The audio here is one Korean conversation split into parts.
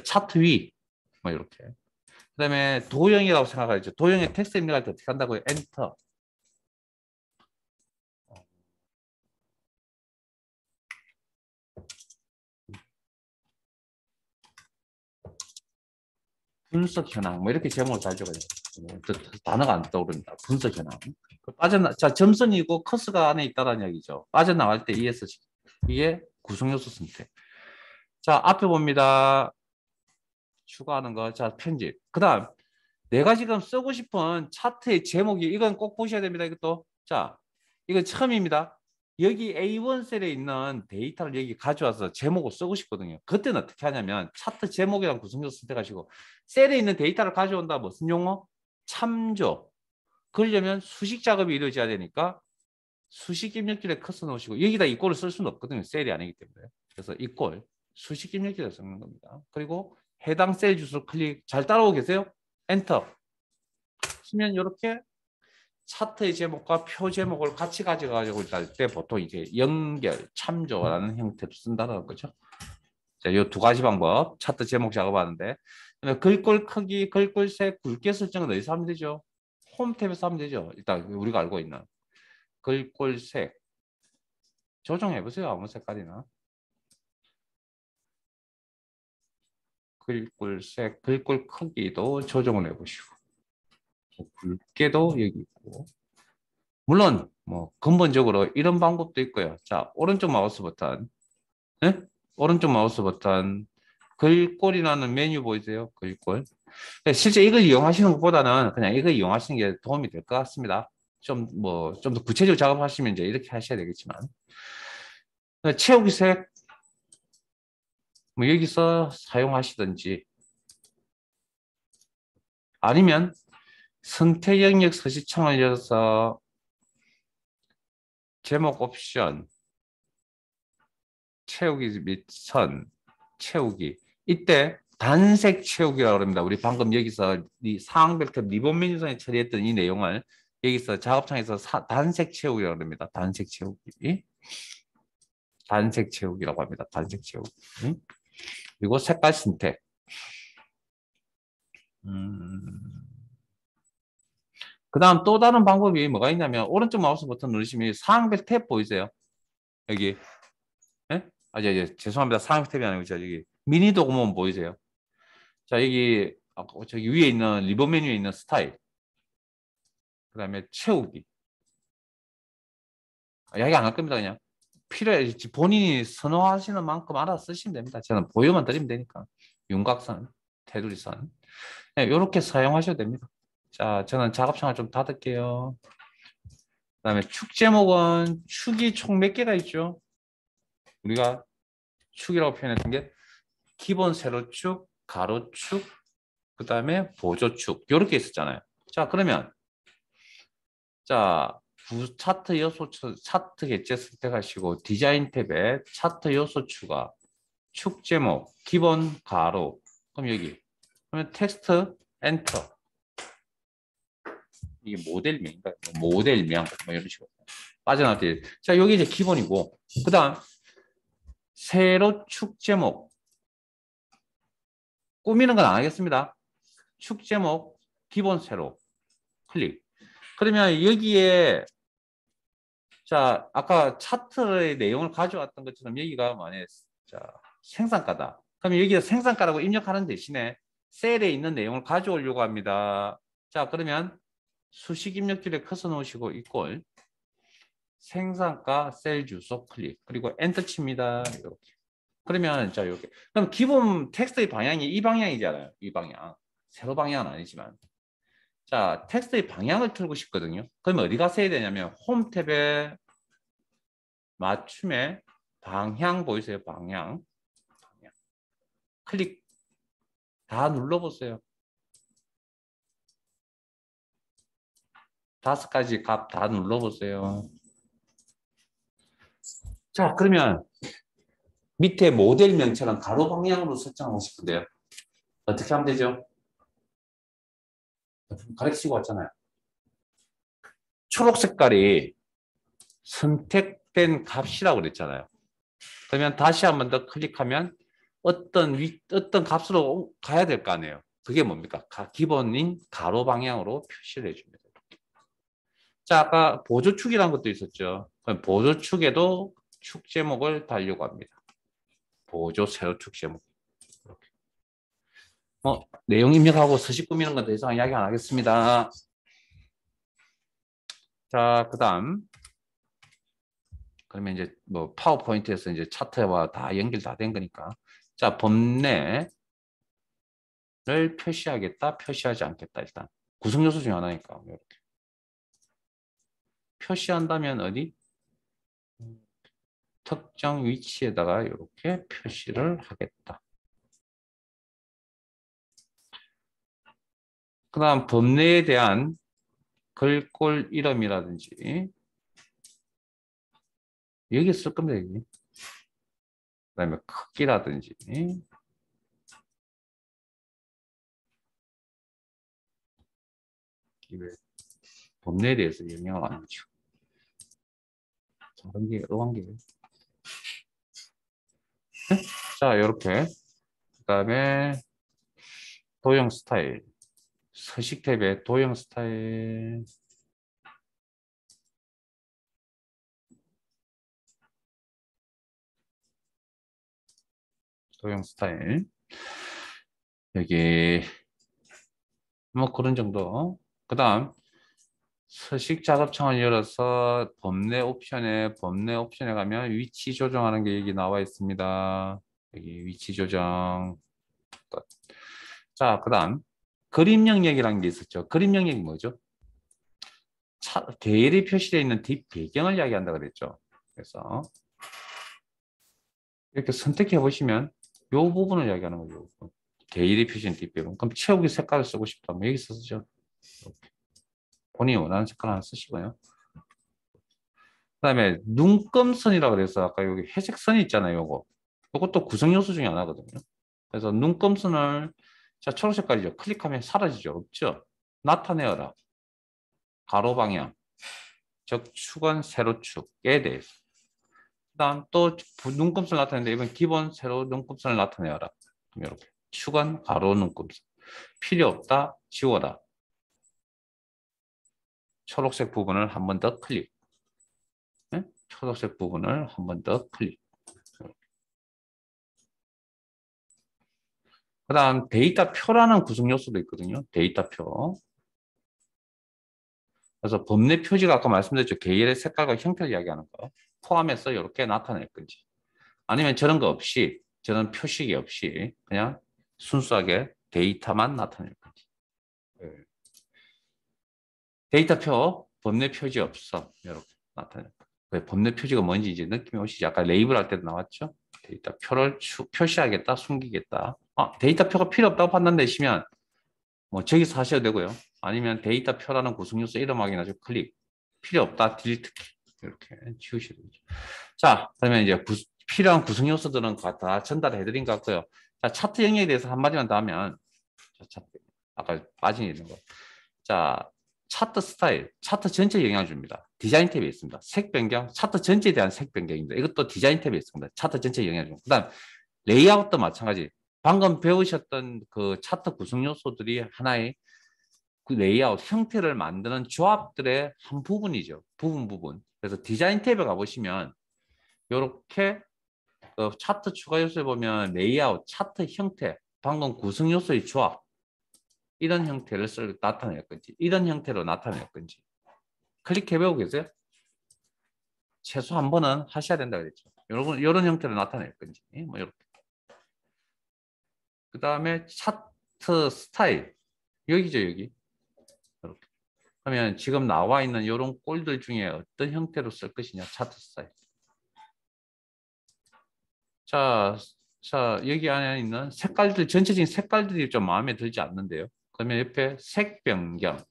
차트 위, 뭐 이렇게. 그 다음에 도형이라고 생각하죠. 도형의 텍스트 입력할 때 어떻게 한다고요? 엔터. 분석 현황, 뭐 이렇게 제목을 잘 적어요. 단어가 안 떠오릅니다. 분석 현황. 자, 점선이고 커스가 안에 있다는 얘기죠. 빠져나갈 때 ES 이게 구성 요소 선택. 자, 앞에 봅니다. 추가하는 거. 자, 편집. 그다음 내가 지금 쓰고 싶은 차트의 제목이 이건 꼭 보셔야 됩니다. 이것도. 자, 이건 처음입니다. 여기 A1 셀에 있는 데이터를 여기 가져와서 제목을 쓰고 싶거든요. 그때는 어떻게 하냐면 차트 제목이랑 구성요소 선택하시고 셀에 있는 데이터를 가져온다. 무슨 용어? 참조. 그러려면 수식 작업이 이루어져야 되니까 수식 입력줄에 커서 놓으시고 여기다 이꼴을 쓸 수는 없거든요. 셀이 아니기 때문에. 그래서 이꼴 수식 입력줄에 쓰는 겁니다. 그리고 해당 셀 주소 클릭. 잘 따라오고 계세요? 엔터. 치면 이렇게 차트의 제목과 표 제목을 같이 가져가지고 할 때 보통 이제 연결, 참조라는 형태로 쓴다는 거죠. 자, 이 두 가지 방법. 차트 제목 작업하는데. 글꼴 크기, 글꼴 색, 굵게 설정은 어디서 하면 되죠? 홈 탭에서 하면 되죠. 일단 우리가 알고 있는 글꼴 색 조정해 보세요. 아무 색깔이나. 글꼴 색, 글꼴 크기도 조정을 해보시고. 굵게도 여기 있고. 물론 뭐 근본적으로 이런 방법도 있고요. 자, 오른쪽 마우스 버튼. 네? 오른쪽 마우스 버튼. 글꼴이라는 메뉴 보이세요? 글꼴. 실제 이걸 이용하시는 것보다는 그냥 이걸 이용하시는 게 도움이 될 것 같습니다. 좀 더 구체적으로 작업하시면 이제 이렇게 하셔야 되겠지만. 채우기 색, 뭐 여기서 사용하시든지 아니면 선택 영역 서식창을 열어서 제목 옵션, 채우기 및 선, 채우기. 이때 단색 채우기라고 합니다. 우리 방금 여기서 이 상황별 탭 리본 메뉴상에 처리했던 이 내용을 여기서 작업창에서 단색 채우기라고 합니다. 단색 채우기. 단색 채우기라고 합니다. 단색 채우기. 그리고 색깔 선택. 그 다음 또 다른 방법이 뭐가 있냐면 오른쪽 마우스 버튼 누르시면 상황별 탭 보이세요? 여기. 예? 죄송합니다. 상황별 탭이 아니고 저기 미니 도구먼 보이세요? 자, 여기 저기 위에 있는 리본 메뉴에 있는 스타일. 그 다음에 채우기. 이야기 안 할 겁니다. 그냥 필요해. 본인이 선호하시는 만큼 알아서 쓰시면 됩니다. 저는 보여만 드리면 되니까. 윤곽선, 테두리선. 네, 이렇게 사용하셔도 됩니다. 자, 저는 작업창을 좀 닫을게요. 그 다음에 축 제목은 축이 총 몇 개가 있죠? 우리가 축이라고 표현했던 게 기본 세로축, 가로축, 그 다음에 보조축 이렇게 있었잖아요. 자, 그러면 자, 차트 요소 차트 개체 선택하시고 디자인 탭에 차트 요소 추가, 축 제목, 기본 가로. 그럼 여기 그러면 텍스트 엔터. 이게 모델명인가요? 모델명 뭐 이런 식으로 빠져나올 때. 자, 여기 이제 기본이고 그다음 세로 축 제목 꾸미는 건 안 하겠습니다. 축 제목 기본 세로 클릭. 그러면 여기에 자, 아까 차트의 내용을 가져왔던 것처럼 여기가 만약에 자, 생산가다. 그럼 여기서 생산가라고 입력하는 대신에 셀에 있는 내용을 가져오려고 합니다. 자, 그러면 수식 입력줄에 커서 놓으시고 이꼴 생산가 셀 주소 클릭 그리고 엔터 칩니다. 이렇게. 그러면 자, 이렇게. 그럼 기본 텍스트의 방향이 이 방향이잖아요. 이 방향. 세로 방향은 아니지만. 자, 텍스트의 방향을 틀고 싶거든요. 그러면 어디 가서 해야 되냐면 홈 탭에 맞춤의 방향 보이세요? 방향. 클릭 다 눌러보세요. 5가지 값 다 눌러보세요. 자, 그러면 밑에 모델명처럼 가로 방향으로 설정하고 싶은데요. 어떻게 하면 되죠? 가르치고 왔잖아요. 초록 색깔이 선택된 값이라고 그랬잖아요. 그러면 다시 한 번 더 클릭하면 어떤 값으로 가야 될 거 아니에요. 그게 뭡니까? 기본인 가로 방향으로 표시를 해줍니다. 자, 아까 보조축이라는 것도 있었죠. 그럼 보조축에도 축 제목을 달려고 합니다. 보조 세로축 제목. 이렇게. 내용 입력하고 서식 꾸미는 건 더 이상 이야기 안 하겠습니다. 자, 그 다음. 그러면 이제 뭐 파워포인트에서 이제 차트와 다 연결 다 된 거니까. 자, 범례를 표시하겠다, 표시하지 않겠다. 일단 구성 요소 중에 하나니까. 이렇게. 표시한다면 어디? 특정 위치에다가 이렇게 표시를 하겠다. 그 다음 범례에 대한 글꼴 이름이라든지 여기 쓸 겁니다. 여기. 그 다음에 크기라든지 범례에 대해서 영향을 안 주죠. 다른 게 어한 게. 자, 이렇게. 그 다음에 도형 스타일. 서식 탭에 도형 스타일. 도형 스타일. 여기 뭐 그런 정도. 그 다음 서식 작업창을 열어서 범례 옵션에 가면 위치 조정하는 게 여기 나와 있습니다. 여기 위치 조정. 자, 그 다음 그림 영역이라는 게 있었죠. 그림 영역이 뭐죠? 계열이 표시되어 있는 뒷 배경을 이야기한다 그랬죠. 그래서 이렇게 선택해 보시면 이 부분을 이야기하는 거죠. 계열이 표시된 뒷 배경. 그럼 채우기 색깔을 쓰고 싶다면 여기 쓰죠. 이렇게. 본인이 원하는 색깔 하나 쓰시고요. 그다음에 눈금선이라고 그래서 아까 여기 회색 선이 있잖아요. 요거. 요것도 구성 요소 중에 하나거든요. 그래서 눈금선을 자 초록 색깔이죠. 클릭하면 사라지죠. 없죠. 나타내어라. 가로 방향. 즉 축은 세로축에 대해서. 그다음 또 눈금선을 나타내는데 이번 기본 세로 눈금선을 나타내어라. 이렇게 축은 가로 눈금선. 필요 없다. 지워라. 초록색 부분을 한 번 더 클릭. 네? 초록색 부분을 한 번 더 클릭. 그 다음 데이터표라는 구성 요소도 있거든요. 데이터표. 그래서 범례 표지가 아까 말씀드렸죠. 계열의 색깔과 형태를 이야기하는 거. 포함해서 이렇게 나타낼 건지. 아니면 저런 거 없이, 저런 표식이 없이 그냥 순수하게 데이터만 나타낼 건지. 네. 데이터표, 범례 표지 없어. 이렇게 나타낼 거예요. 범례 표지가 뭔지 이제 느낌이 오시죠. 아까 레이블 할 때도 나왔죠. 데이터표를 표시하겠다, 숨기겠다. 데이터표가 필요 없다고 판단되시면 뭐 저기서 하셔도 되고요. 아니면 데이터표라는 구성 요소 이름 확인하시고 클릭. 필요 없다, 딜리트 이렇게 지우시면 되죠. 자, 그러면 이제 필요한 구성 요소들은 다 전달해 드린 것 같고요. 자, 차트 영역에 대해서 한마디만 더 하면 차트, 아까 빠진 있는 거. 자, 차트 스타일, 차트 전체에 영향을 줍니다. 디자인 탭에 있습니다. 색 변경, 차트 전체에 대한 색 변경입니다. 이것도 디자인 탭에 있습니다. 차트 전체에 영향을 줍니다. 그 다음 레이아웃도 마찬가지. 방금 배우셨던 그 차트 구성 요소들이 하나의 그 레이아웃 형태를 만드는 조합들의 한 부분이죠. 부분. 그래서 디자인 탭에 가보시면 이렇게 차트 추가 요소에 보면 레이아웃, 차트 형태, 방금 구성 요소의 조합 이런 형태를 나타낼 건지 이런 형태로 나타낼 건지 클릭해보고 계세요? 최소 한 번은 하셔야 된다 그랬죠. 이런 형태로 나타낼 건지 뭐 이렇게. 그 다음에 차트 스타일 여기죠 여기. 이렇게. 그러면 지금 나와 있는 이런 꼴들 중에 어떤 형태로 쓸 것이냐 차트 스타일. 자 여기 안에 있는 색깔들 전체적인 색깔들이 좀 마음에 들지 않는데요. 그러면 옆에 색 변경.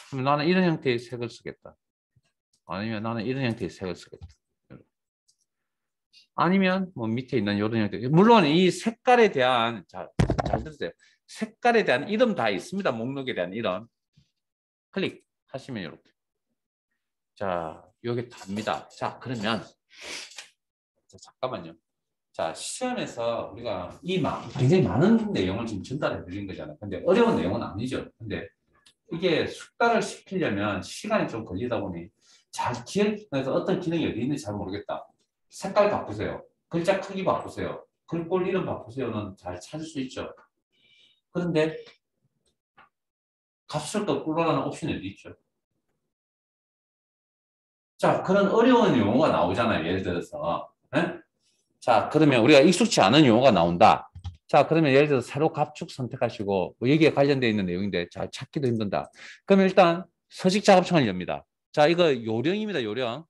그러면 나는 이런 형태의 색을 쓰겠다. 아니면 나는 이런 형태의 색을 쓰겠다. 아니면 뭐 밑에 있는 이런 형태. 물론 이 색깔에 대한 잘 들으세요. 색깔에 대한 이름 다 있습니다. 목록에 대한 이름. 클릭하시면 이렇게. 자, 요게 답니다. 자, 그러면 자, 잠깐만요. 자, 시험에서 우리가 굉장히 많은 내용을 지금 전달해 드린 거잖아요. 근데 어려운 내용은 아니죠. 근데 이게 숙달을 시키려면 시간이 좀 걸리다 보니 잘 기억해서 어떤 기능이 어디 있는지 잘 모르겠다. 색깔 바꾸세요. 글자 크기 바꾸세요. 글꼴 이름 바꾸세요는 잘 찾을 수 있죠. 그런데 값을 거꾸로 하는 옵션이 어디 있죠? 자, 그런 어려운 용어가 나오잖아요. 예를 들어서. 예? 자, 그러면 우리가 익숙치 않은 용어가 나온다. 자, 그러면 예를 들어서 새로 갑축 선택하시고 뭐 여기에 관련되어 있는 내용인데 잘 찾기도 힘든다. 그러면 일단 서식 작업창을 엽니다. 자, 이거 요령입니다. 요령.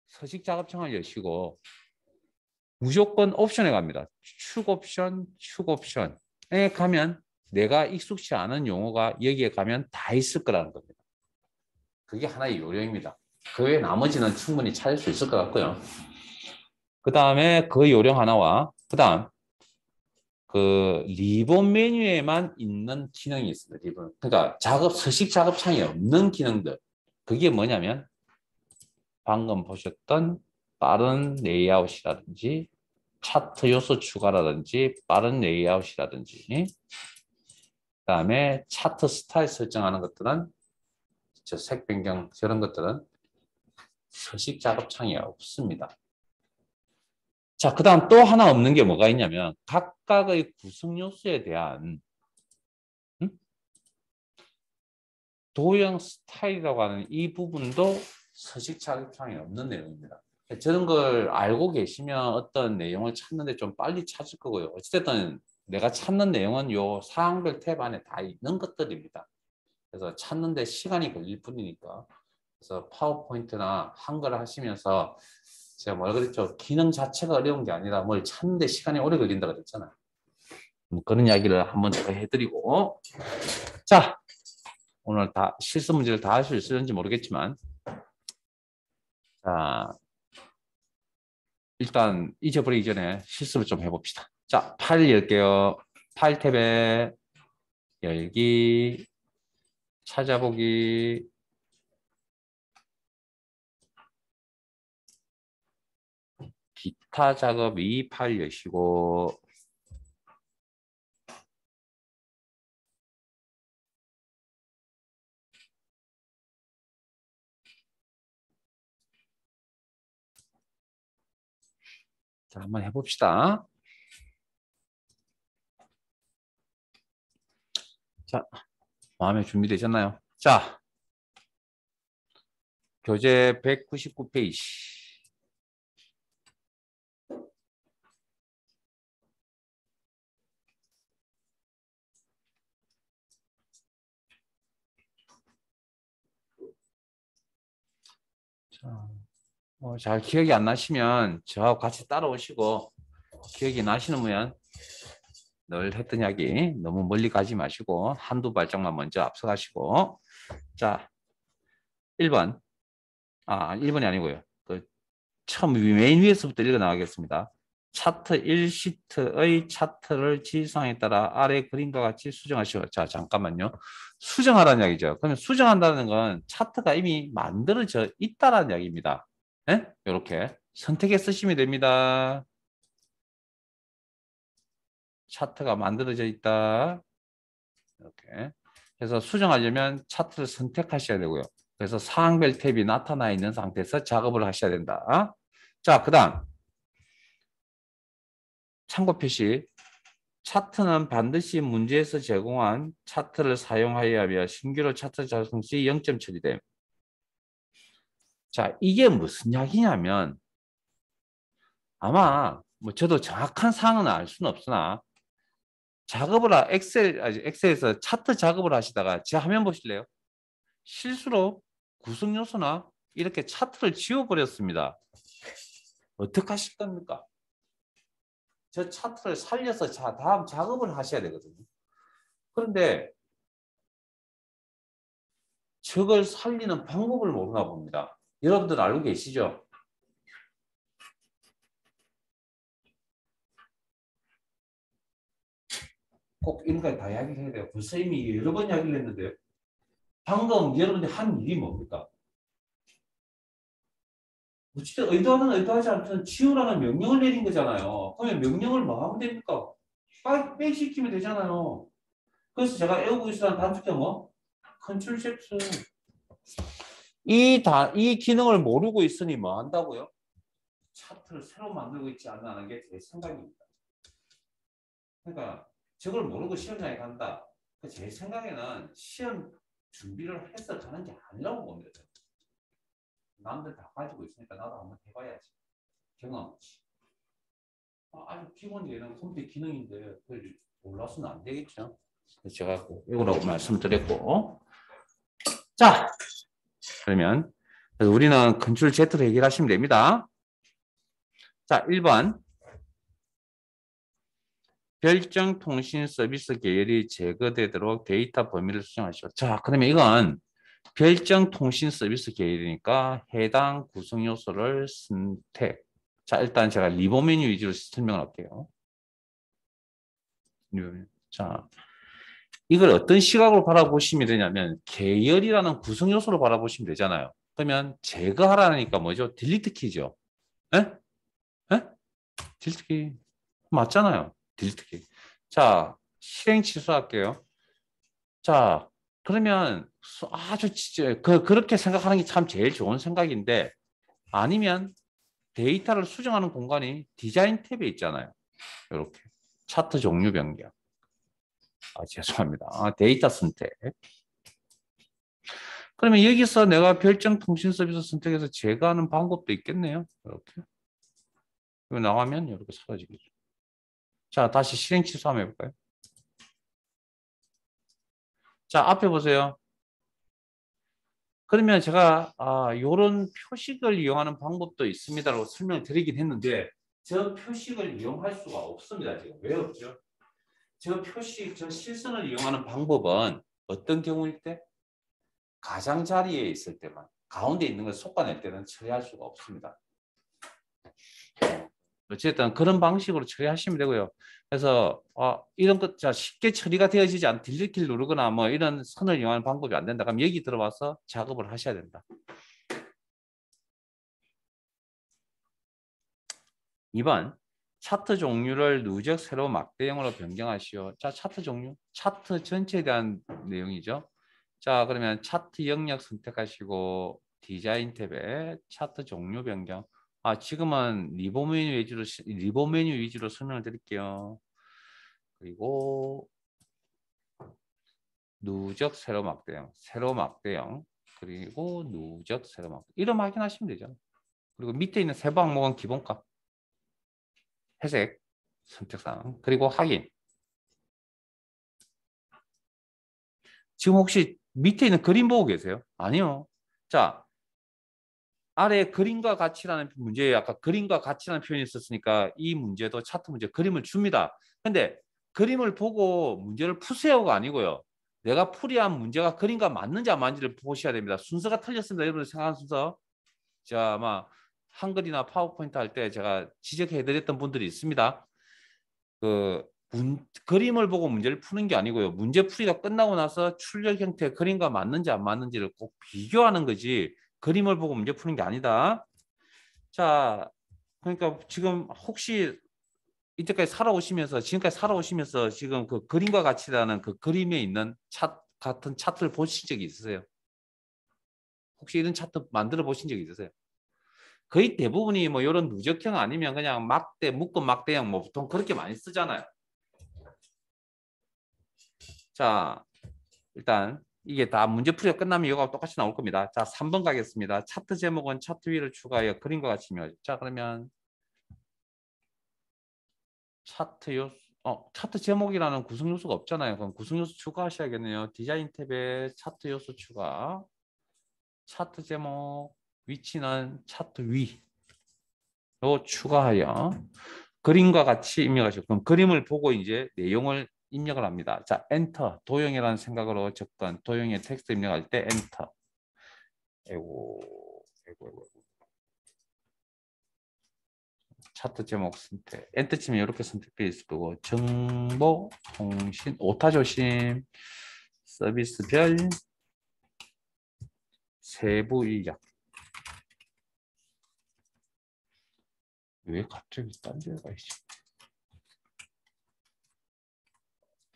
서식 작업창을 여시고 무조건 옵션에 갑니다. 축 옵션, 축 옵션에 가면 내가 익숙치 않은 용어가 여기에 가면 다 있을 거라는 겁니다. 그게 하나의 요령입니다. 그 외에 나머지는 충분히 찾을 수 있을 것 같고요. 그 다음에 그 요령 하나와 그 다음 그 리본 메뉴에만 있는 기능이 있습니다. 리본. 그러니까 서식 작업창이 없는 기능들. 그게 뭐냐면 방금 보셨던 빠른 레이아웃이라든지 차트 요소 추가라든지 빠른 레이아웃이라든지 그다음에 차트 스타일 설정하는 것들은 색 변경 저런 것들은 서식 작업창이 없습니다. 자, 그 다음 또 하나 없는 게 뭐가 있냐면 각각의 구성 요소에 대한 도형 스타일이라고 하는 이 부분도 서식 작업창이 없는 내용입니다. 저런 걸 알고 계시면 어떤 내용을 찾는데 좀 빨리 찾을 거고요. 어쨌든 내가 찾는 내용은 요 사항별 탭 안에 다 있는 것들입니다. 그래서 찾는데 시간이 걸릴 뿐이니까. 그래서 파워포인트나 한글을 하시면서 제가 뭐라 그랬죠? 기능 자체가 어려운 게 아니라 뭘 찾는데 시간이 오래 걸린다 그랬잖아요. 그런 이야기를 한번 더 해드리고 자, 오늘 다 실습 문제를 다 할 수 있을지 모르겠지만 자, 일단 잊어버리기 전에 실습을 좀 해봅시다. 자, 파일 열게요. 파일 탭에 열기, 찾아보기, 기타 작업 이 파일 여시고 자, 한번 해봅시다. 자, 마음에 준비되셨나요? 자, 교재 199페이지. 자, 잘 기억이 안 나시면 저하고 같이 따라오시고 기억이 나시는 분은 늘 했던 이야기 너무 멀리 가지 마시고 한두 발짝만 먼저 앞서가시고 자, 1번 1번이 아니고요. 처음 메인 위에서부터 읽어 나가겠습니다. 차트 1시트의 차트를 지시사항에 따라 아래 그림과 같이 수정하시오. 자, 잠깐만요. 수정하라는 이야기죠. 그러면 수정한다는 건 차트가 이미 만들어져 있다라는 이야기입니다. 네? 이렇게 선택해 쓰시면 됩니다. 차트가 만들어져 있다. 이렇게. 그래서 수정하려면 차트를 선택하셔야 되고요. 그래서 사항별 탭이 나타나 있는 상태에서 작업을 하셔야 된다. 자, 그 다음 참고 표시. 차트는 반드시 문제에서 제공한 차트를 사용하여야 하며 신규로 차트 작성 시 0점 처리됨. 자, 이게 무슨 이야기냐면 아마 뭐 저도 정확한 사항은 알 수는 없으나 엑셀에서 차트 작업을 하시다가 제 화면 보실래요? 실수로 구성 요소나 이렇게 차트를 지워버렸습니다. 어떡하실 겁니까? 저 차트를 살려서 다음 작업을 하셔야 되거든요. 그런데 저걸 살리는 방법을 모르나 봅니다. 여러분들 알고 계시죠? 꼭 이런 거 다 이야기를 해야 돼요. 벌써 이미 여러 번 이야기를 했는데요. 방금 여러분들이 한 일이 뭡니까? 어쨌든 의도하든 의도하지 않든 지우라는 명령을 내린 거잖아요. 그러면 명령을 뭐 하면 됩니까? 백시키면 되잖아요. 그래서 제가 외우고 있으라는 단축키 뭐? 컨트롤 Z. 이 기능을 모르고 있으니 뭐 한다고요? 차트를 새로 만들고 있지 않나는 게 제 생각입니다. 그러니까 저걸 모르고 시험장에 간다. 제 생각에는 시험 준비를 해서 가는 게 아니라고 봅니다. 남들 다 가지고 있으니까 나도 한번 해봐야지. 경험치. 아주 기본적인 컴퓨터 기능인데 그걸 몰라서는 안 되겠죠. 제가 이거라고 말씀드렸고. 자, 그러면 우리는 컨트롤 Z로 해결하시면 됩니다. 자, 1번. 별정 통신 서비스 계열이 제거되도록 데이터 범위를 수정하시오. 자, 그러면 이건 별정 통신 서비스 계열이니까 해당 구성 요소를 선택. 자, 일단 제가 리본 메뉴 위주로 설명을 할게요. 자, 이걸 어떤 시각으로 바라보시면 되냐면 계열이라는 구성 요소로 바라보시면 되잖아요. 그러면 제거하라니까 뭐죠? 딜리트 키죠. 에? 에? 딜리트 키. 맞잖아요. 딜리트 키. 자, 실행 취소할게요. 자, 그러면 아주 진짜 그렇게 생각하는 게 참 제일 좋은 생각인데 아니면 데이터를 수정하는 공간이 디자인 탭에 있잖아요. 이렇게 차트 종류 변경. 죄송합니다. 데이터 선택. 그러면 여기서 내가 별정 통신 서비스 선택해서 제거하는 방법도 있겠네요. 이렇게. 이거 나가면 이렇게 사라지겠죠. 자, 다시 실행 취소 한번 해볼까요? 자, 앞에 보세요. 그러면 제가 이런 표식을 이용하는 방법도 있습니다라고 설명을 드리긴 했는데 저 표식을 이용할 수가 없습니다. 지금 왜 없죠? 저 표식, 저 실선을 이용하는 방법은 어떤 경우일 때? 가장자리에 있을 때만 가운데 있는 걸 솎아낼 때는 처리할 수가 없습니다. 어쨌든 그런 방식으로 처리하시면 되고요. 그래서 이런 것 쉽게 처리가 되어지지 않 딜리트키를 누르거나 뭐 이런 선을 이용하는 방법이 안 된다. 그럼 여기 들어와서 작업을 하셔야 된다. 2번 차트 종류를 누적 세로 막대형으로 변경하시오. 자, 차트 종류, 차트 전체에 대한 내용이죠. 자, 그러면 차트 영역 선택하시고 디자인 탭에 차트 종류 변경. 지금은 리본 메뉴 위주로 설명을 드릴게요. 그리고 누적 세로 막대형, 세로 막대형, 그리고 누적 세로 막대형. 이름 확인하시면 되죠. 그리고 밑에 있는 세부 항목은 기본값. 회색 선택사항. 그리고 확인. 지금 혹시 밑에 있는 그림 보고 계세요? 아니요. 자, 아래 그림과 가치라는 문제에 아까 그림과 가치라는 표현이 있었으니까 이 문제도 차트 문제 그림을 줍니다. 근데 그림을 보고 문제를 푸세요가 아니고요. 내가 풀이한 문제가 그림과 맞는지 안 맞는지를 보셔야 됩니다. 순서가 틀렸습니다. 여러분 생각하는 순서. 자, 아마 한글이나 파워포인트 할 때 제가 지적해드렸던 분들이 있습니다. 그림을 보고 문제를 푸는 게 아니고요. 문제 풀이가 끝나고 나서 출력 형태 그림과 맞는지 안 맞는지를 꼭 비교하는 거지 그림을 보고 문제 푸는 게 아니다. 자, 그러니까 지금 혹시 이때까지 살아오시면서 지금까지 살아오시면서 지금 그 그림과 같이라는 그 그림에 있는 같은 차트를 보신 적이 있으세요? 혹시 이런 차트 만들어 보신 적이 있으세요? 거의 대부분이 뭐 이런 누적형 아니면 그냥 막대 묶음 막대형 뭐 보통 그렇게 많이 쓰잖아요. 자, 일단 이게 다 문제풀이가 끝나면 이거하고 똑같이 나올 겁니다. 자, 3번 가겠습니다. 차트 제목은 차트 위를 추가하여 그림과 같이 묘. 자, 그러면 차트 제목이라는 구성 요소가 없잖아요. 그럼 구성 요소 추가하셔야겠네요. 디자인 탭에 차트 요소 추가. 차트 제목 위치는 차트 위로 추가하여 그림과 같이 입력하시고 그럼 그림을 보고 이제 내용을 입력을 합니다. 자, 엔터. 도형이라는 생각으로 접근. 도형의 텍스트 입력할 때 엔터. 아이고. 차트 제목 선택. 엔터 치면 이렇게 선택되어 있을 거고 정보, 통신, 오타 조심, 서비스별, 세부 인력. 왜 갑자기 딴 데가 있지?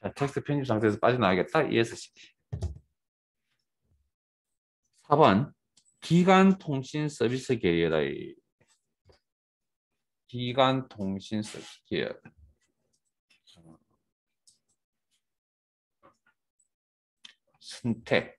자, 텍스트 편집 상태에서 빠져나가겠다. ESC. 4번. 기간 통신 서비스 계열의 기간 통신 서비스 계열. 선택.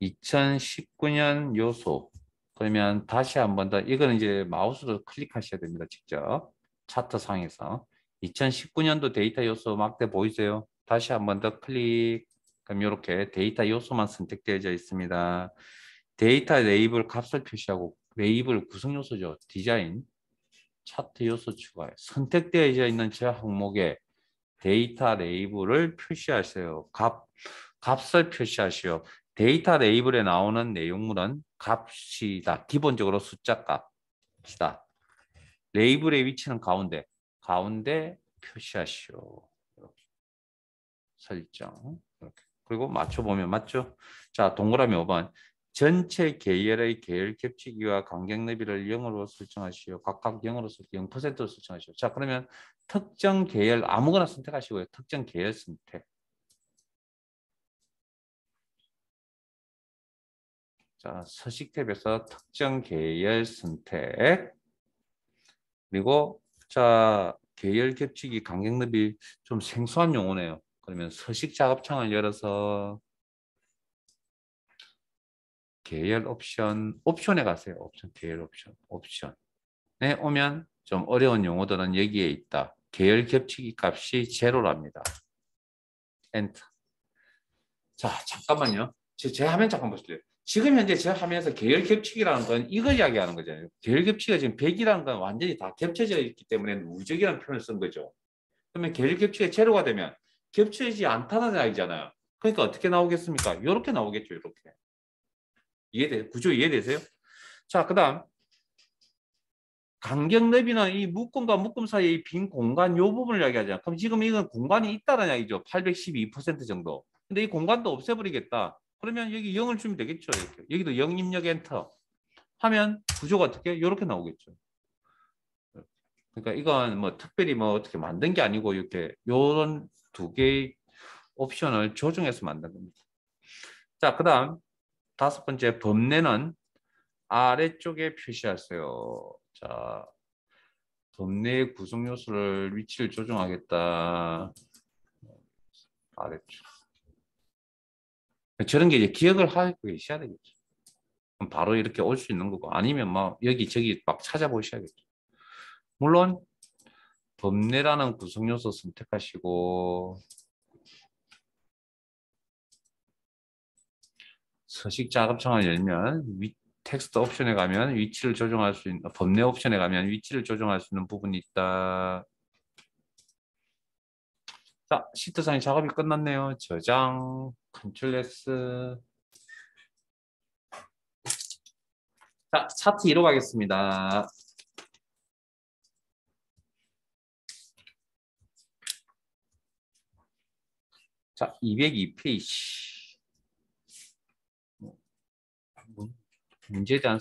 2019년 요소. 그러면 다시 한 번 더, 이거는 이제 마우스로 클릭하셔야 됩니다. 직접. 차트 상에서. 2019년도 데이터 요소 막대 보이세요? 다시 한 번 더 클릭. 그럼 이렇게 데이터 요소만 선택되어져 있습니다. 데이터 레이블 값을 표시하고, 레이블 구성 요소죠. 디자인. 차트 요소 추가해. 선택되어져 있는 저 항목에 데이터 레이블을 표시하세요. 값을 표시하시오. 데이터 레이블에 나오는 내용물은 값이다. 기본적으로 숫자 값이다. 레이블의 위치는 가운데. 가운데 표시하시오. 이렇게. 설정. 이렇게. 그리고 맞춰보면 맞죠? 자, 동그라미 5번. 전체 계열의 계열 겹치기와 간격 너비를 0으로 설정하시오. 각각 0으로 0%로 설정하시오. 자, 그러면 특정 계열 아무거나 선택하시고요. 특정 계열 선택. 자, 서식 탭에서 특정 계열 선택. 그리고 자, 계열 겹치기 간격 너비 좀 생소한 용어네요. 그러면 서식 작업창을 열어서 계열 옵션에 가세요. 옵션, 계열 옵션에 오면 좀 어려운 용어들은 여기에 있다. 계열 겹치기 값이 제로랍니다. 엔터. 자, 잠깐만요. 제 화면 잠깐 보실래요? 지금 현재 제 화면에서 계열 겹치기라는 건 이걸 이야기하는 거잖아요. 계열 겹치기가 지금 100이라는 건 완전히 다 겹쳐져 있기 때문에 누적이라는 표현을 쓴 거죠. 그러면 계열 겹치기가 제로가 되면 겹쳐지지 않다는 이야기잖아요. 그러니까 어떻게 나오겠습니까? 이렇게 나오겠죠. 이렇게. 구조 이해되세요? 자, 그 다음 간격 너비는 이 묶음과 묶음 사이의 빈 공간 요 부분을 이야기하잖아요. 그럼 지금 이건 공간이 있다는 이야기죠. 812% 정도. 근데 이 공간도 없애버리겠다. 그러면 여기 0을 주면 되겠죠. 이렇게. 여기도 0 입력 엔터 하면 구조가 어떻게 이렇게 나오겠죠. 그러니까 이건 뭐 특별히 뭐 어떻게 만든 게 아니고 이렇게 요런 두 개의 옵션을 조정해서 만든 겁니다. 자, 그다음 5번째 범례는 아래쪽에 표시하세요. 자, 범례의 구성 요소를 위치를 조정하겠다. 아래쪽. 저런 게 이제 기억을 하고 계셔야 되겠죠. 그럼 바로 이렇게 올 수 있는 거고 아니면 뭐 여기저기 막 찾아보셔야겠죠. 물론 범례라는 구성 요소 선택하시고 서식 작업창을 열면 텍스트 옵션에 가면 위치를 조정할 수 있는 범례 옵션에 가면 위치를 조정할 수 있는 부분이 있다. 자, 시트상의 작업이 끝났네요. 저장, 컨트롤 S. 자, 차트 2로 가겠습니다. 자, 202페이지. 문제에 대한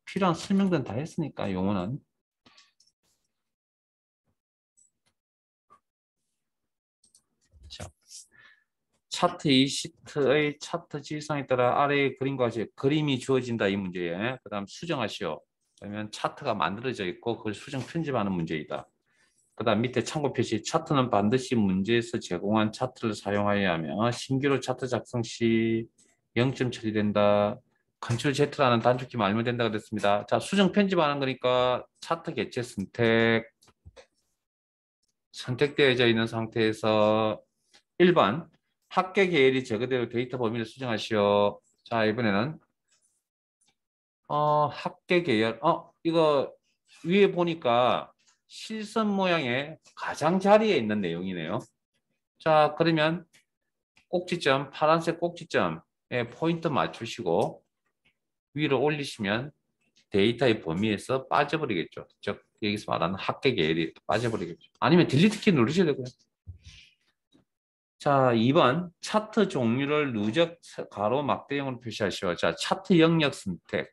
필요한 설명들은 다 했으니까 용어는. 자, 차트 이 시트의 차트 질성에 따라 아래의 그림과 같이 그림이 주어진다 이 문제에 그 다음 수정하시오. 그러면 차트가 만들어져 있고 그걸 수정 편집하는 문제이다. 그 다음 밑에 참고 표시 차트는 반드시 문제에서 제공한 차트를 사용하여야 하며 신규로 차트 작성 시 0점 처리된다. 컨트롤 Z라는 단축키만 알면 된다 그랬습니다. 자, 수정 편집하는 거니까 차트 개체 선택되어져 있는 상태에서 1번 합계 계열이 제거되어 데이터 범위를 수정하시오. 자, 이번에는 합계 계열 이거 위에 보니까 실선 모양의 가장자리에 있는 내용이네요. 자, 그러면 꼭지점, 파란색 꼭지점에 포인트 맞추시고 위로 올리시면 데이터의 범위에서 빠져버리겠죠. 즉 여기서 말하는 합계 계열이 빠져버리겠죠. 아니면 딜리트 키 누르셔야 되고요. 자, 2번 차트 종류를 누적 가로 막대형으로 표시하시오. 자, 차트 영역 선택.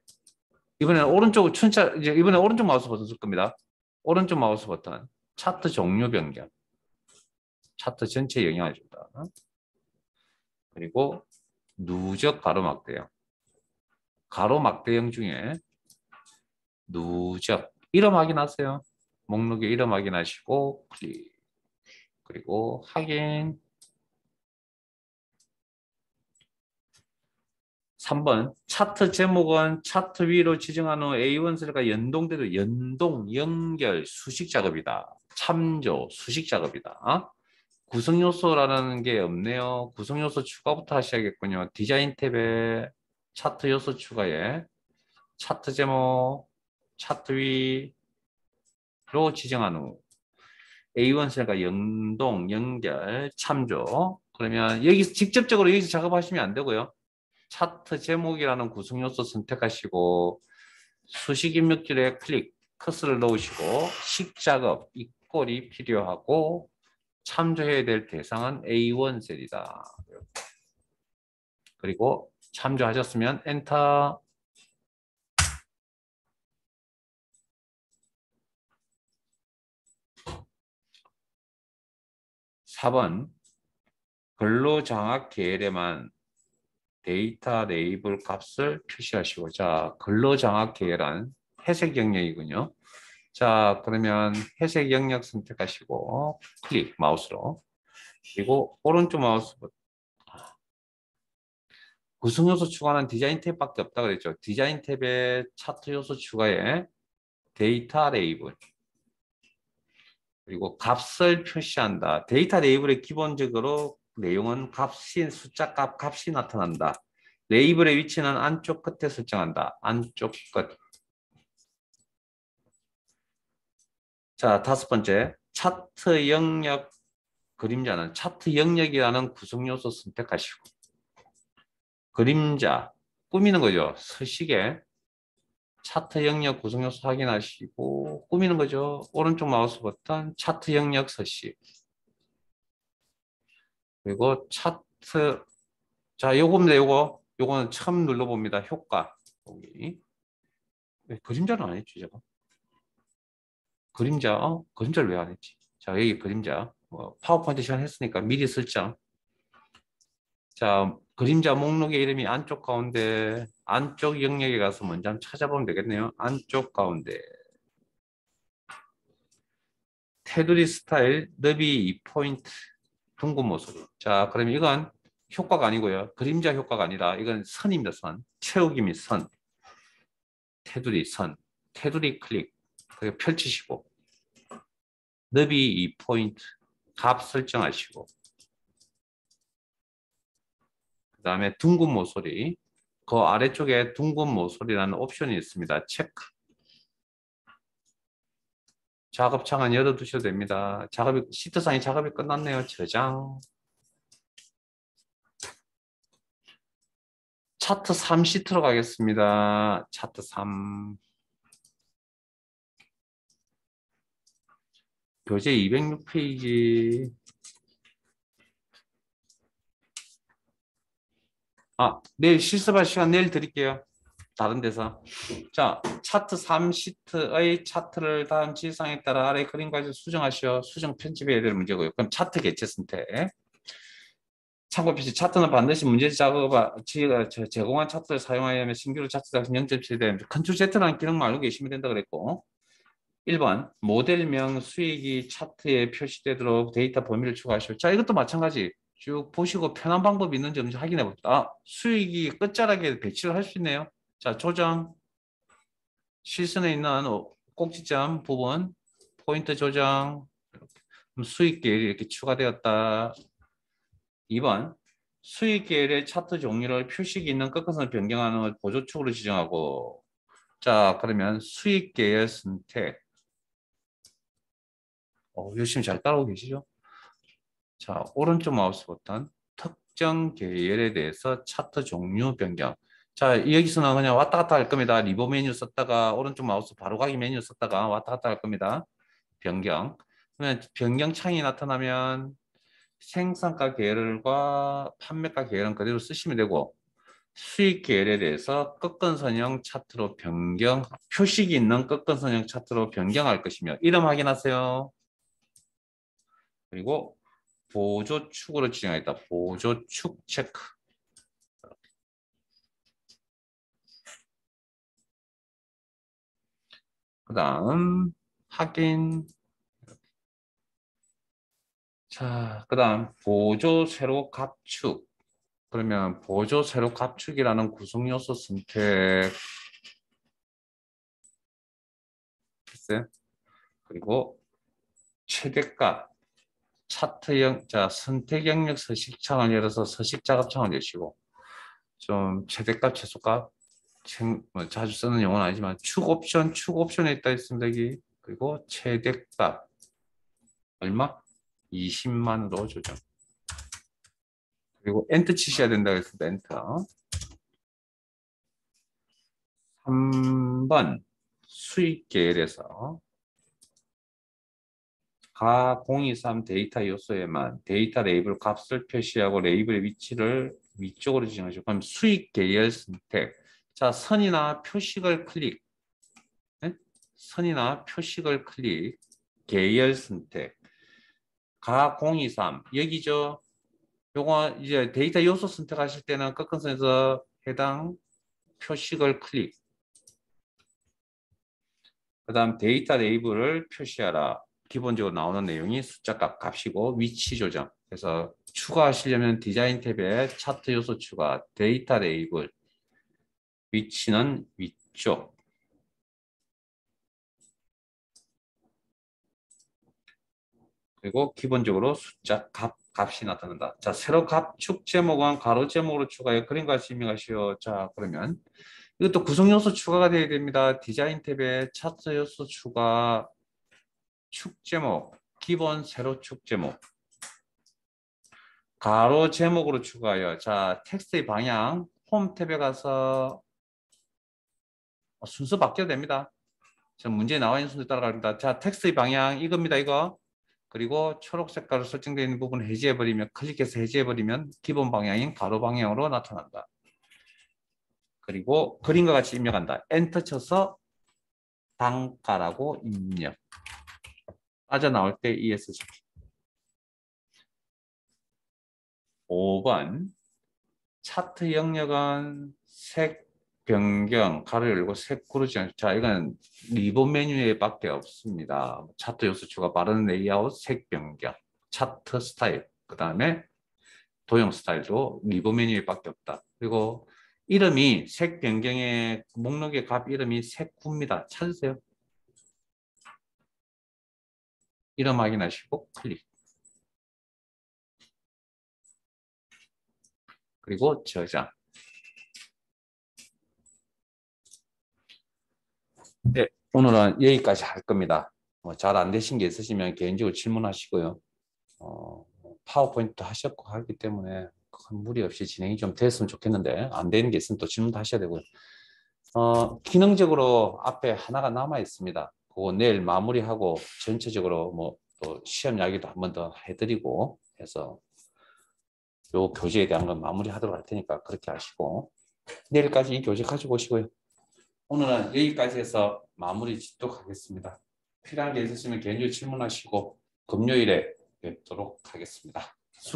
이번에는 오른쪽 춘자 이제 이번에 오른쪽 마우스 버튼 쓸 겁니다. 오른쪽 마우스 버튼 차트 종류 변경. 차트 전체에 영향을 준다. 그리고 누적 가로막 대형. 가로막 대형 중에 누적 이름 확인하세요. 목록에 이름 확인하시고 클릭. 그리고 확인. 3번 차트 제목은 차트 위로 지정한 후 A1 셀과 연동되도 연동, 연결, 수식 작업이다. 참조, 수식 작업이다. 구성 요소라는 게 없네요. 구성 요소 추가부터 하셔야겠군요. 디자인 탭에 차트 요소 추가에 차트 제목, 차트 위로 지정한 후 A1 셀과 연동, 연결, 참조. 그러면 여기서 직접적으로 여기서 작업하시면 안 되고요. 차트 제목이라는 구성 요소 선택하시고 수식 입력줄에 클릭, 커서를 넣으시고 식 작업, 이 꼴이 필요하고 참조해야 될 대상은 A1 셀이다. 그리고 참조하셨으면 엔터. (4번) 근로장악 계열에만 데이터 레이블 값을 표시하시고, 자, 근로장악 계열은 회색 영역이군요. 자, 그러면 회색 영역 선택하시고 클릭 마우스로. 그리고 오른쪽 마우스 구성 요소 추가는 디자인 탭밖에 없다 그랬죠. 디자인 탭에 차트 요소 추가에 데이터 레이블 그리고 값을 표시한다. 데이터 레이블의 기본적으로 내용은 값이 숫자 값이 나타난다. 레이블의 위치는 안쪽 끝에 설정한다. 안쪽 끝. 자, 5번째 차트 영역 그림자는 차트 영역이라는 구성 요소 선택하시고 그림자 꾸미는 거죠. 서식에 차트 영역 구성 요소 확인하시고 꾸미는 거죠. 오른쪽 마우스 버튼 차트 영역 서식. 그리고 차트 자, 요겁니다. 요거는 처음 눌러봅니다. 효과. 여기. 그림자는 안 했죠, 제가. 그림자, 그림자를 왜 안 했지? 자, 여기 그림자. 파워포인트 시간 했으니까 미리 쓸자. 자, 그림자 목록의 이름이 안쪽 가운데, 안쪽 영역에 가서 먼저 한번 찾아보면 되겠네요. 안쪽 가운데. 테두리 스타일, 너비 2포인트, 둥근 모서리. 자, 그러면 이건 효과가 아니고요. 그림자 효과가 아니라 이건 선입니다, 선. 채우기 및 선. 테두리 선. 테두리 클릭. 그리고 펼치시고. 너비 2포인트. 값 설정하시고. 그 다음에 둥근 모서리. 그 아래쪽에 둥근 모서리라는 옵션이 있습니다. 체크. 작업창은 열어두셔도 됩니다. 시트상의 작업이 끝났네요. 저장. 차트 3시트로 가겠습니다. 차트 3. 교재 206페이지. 내일 실습할 시간 내일 드릴게요. 다른 데서. 자, 차트 3시트의 차트를 다음 지시사항에 따라 아래 그림까지 수정하시오. 수정 편집해야 될 문제고요. 그럼 차트 개체 선택. 참고 표시 차트는 반드시 문제지 제공한 차트를 사용하여야 신규로 차트 작성 0.7대 컨트롤 Z라는 기능만 알고 계시면 된다 그랬고 1번 모델명 수익이 차트에 표시되도록 데이터 범위를 추가하시오. 자, 이것도 마찬가지 쭉 보시고 편한 방법이 있는지 없는지 확인해 봅시다. 수익이 끝자락에 배치를 할 수 있네요. 자, 조정 실선에 있는 꼭지점 부분 포인트 조정 수익 계열이 이렇게 추가되었다. 2번 수익 계열의 차트 종류를 표식이 있는 끝끝을 변경하는 보조축으로 지정하고 자, 그러면 수익 계열 선택 열심히 잘 따라오고 계시죠? 자, 오른쪽 마우스 버튼 특정 계열에 대해서 차트 종류 변경. 자, 여기서는 그냥 왔다 갔다 할 겁니다. 리버 메뉴 썼다가 오른쪽 마우스 바로 가기 메뉴 썼다가 왔다 갔다 할 겁니다. 변경. 그러면 변경 창이 나타나면 생산가 계열과 판매가 계열은 그대로 쓰시면 되고 수익 계열에 대해서 끝근선형 차트로 변경, 표식이 있는 끝근선형 차트로 변경할 것이며 이름 확인하세요. 그리고 보조축으로 지정했다. 보조축 체크. 그 다음 확인. 자, 그 다음 보조 세로 갑축. 그러면 보조 세로 갑축이라는 구성요소 선택. 됐어요? 그리고 최대값. 차트형, 자, 선택 영역 서식창을 열어서 서식 작업창을 여시고, 좀 최대값, 최소값, 뭐 자주 쓰는 용어는 아니지만, 축 옵션에 있다 있습니다, 여기. 그리고 최대값, 얼마? 20만으로 조정. 그리고 엔터 치셔야 된다고 했습니다, 엔터. 3번, 수익 계열에서, 가 023 데이터 요소에만 데이터 레이블 값을 표시하고 레이블의 위치를 위쪽으로 지정하시고 그럼 수익 계열 선택. 자, 선이나 표식을 클릭. 네? 선이나 표식을 클릭. 계열 선택. 가 023 여기죠. 요거 이제 데이터 요소 선택하실 때는 끝근선에서 해당 표식을 클릭. 그다음 데이터 레이블을 표시하라. 기본적으로 나오는 내용이 숫자 값이고 위치 조정. 그래서 추가하시려면 디자인 탭에 차트 요소 추가, 데이터 레이블, 위치는 위쪽. 그리고 기본적으로 숫자 값이 나타난다. 자, 세로 값축 제목은 가로 제목으로 추가해 그림과 설명하시오. 자, 그러면 이것도 구성 요소 추가가 되어야 됩니다. 디자인 탭에 차트 요소 추가, 축 제목, 기본 세로 축 제목. 가로 제목으로 추가하여. 자, 텍스트의 방향 홈 탭에 가서 순서 바뀌어도 됩니다. 지금 문제에 나와 있는 순서 따라갑니다. 자, 텍스트의 방향 이겁니다. 이거. 그리고 초록 색깔로 설정되어 있는 부분을 해제해버리면 클릭해서 해제해버리면 기본 방향인 가로 방향으로 나타난다. 그리고 그림과 같이 입력한다. 엔터 쳐서 단가라고 입력. 빠져나올 때 ESC. 5번 차트 영역은 색 변경, 가로 열고 색 구르지 않죠. 자, 이건 리본 메뉴에 밖에 없습니다. 차트 요소 추가, 바른 레이아웃, 색 변경, 차트 스타일, 그 다음에 도형 스타일도 리본 메뉴에 밖에 없다. 그리고 이름이 색 변경의 목록의 값 이름이 색구입니다. 찾으세요. 이름 확인하시고 클릭. 그리고 저장. 네, 오늘은 여기까지 할 겁니다. 잘 안 되신 게 있으시면 개인적으로 질문하시고요. 파워포인트 하셨고 하기 때문에 큰 무리 없이 진행이 좀 됐으면 좋겠는데 안 되는 게 있으면 또 질문도 하셔야 되고요. 기능적으로 앞에 하나가 남아 있습니다. 그거 내일 마무리하고 전체적으로 뭐 또 시험 이야기도 한 번 더 해드리고 해서 요 교재에 대한 건 마무리하도록 할 테니까 그렇게 하시고 내일까지 이 교재 가지고 오시고요. 오늘은 여기까지 해서 마무리 짓도록 하겠습니다. 필요한 게 있으시면 개인적으로 질문하시고 금요일에 뵙도록 하겠습니다.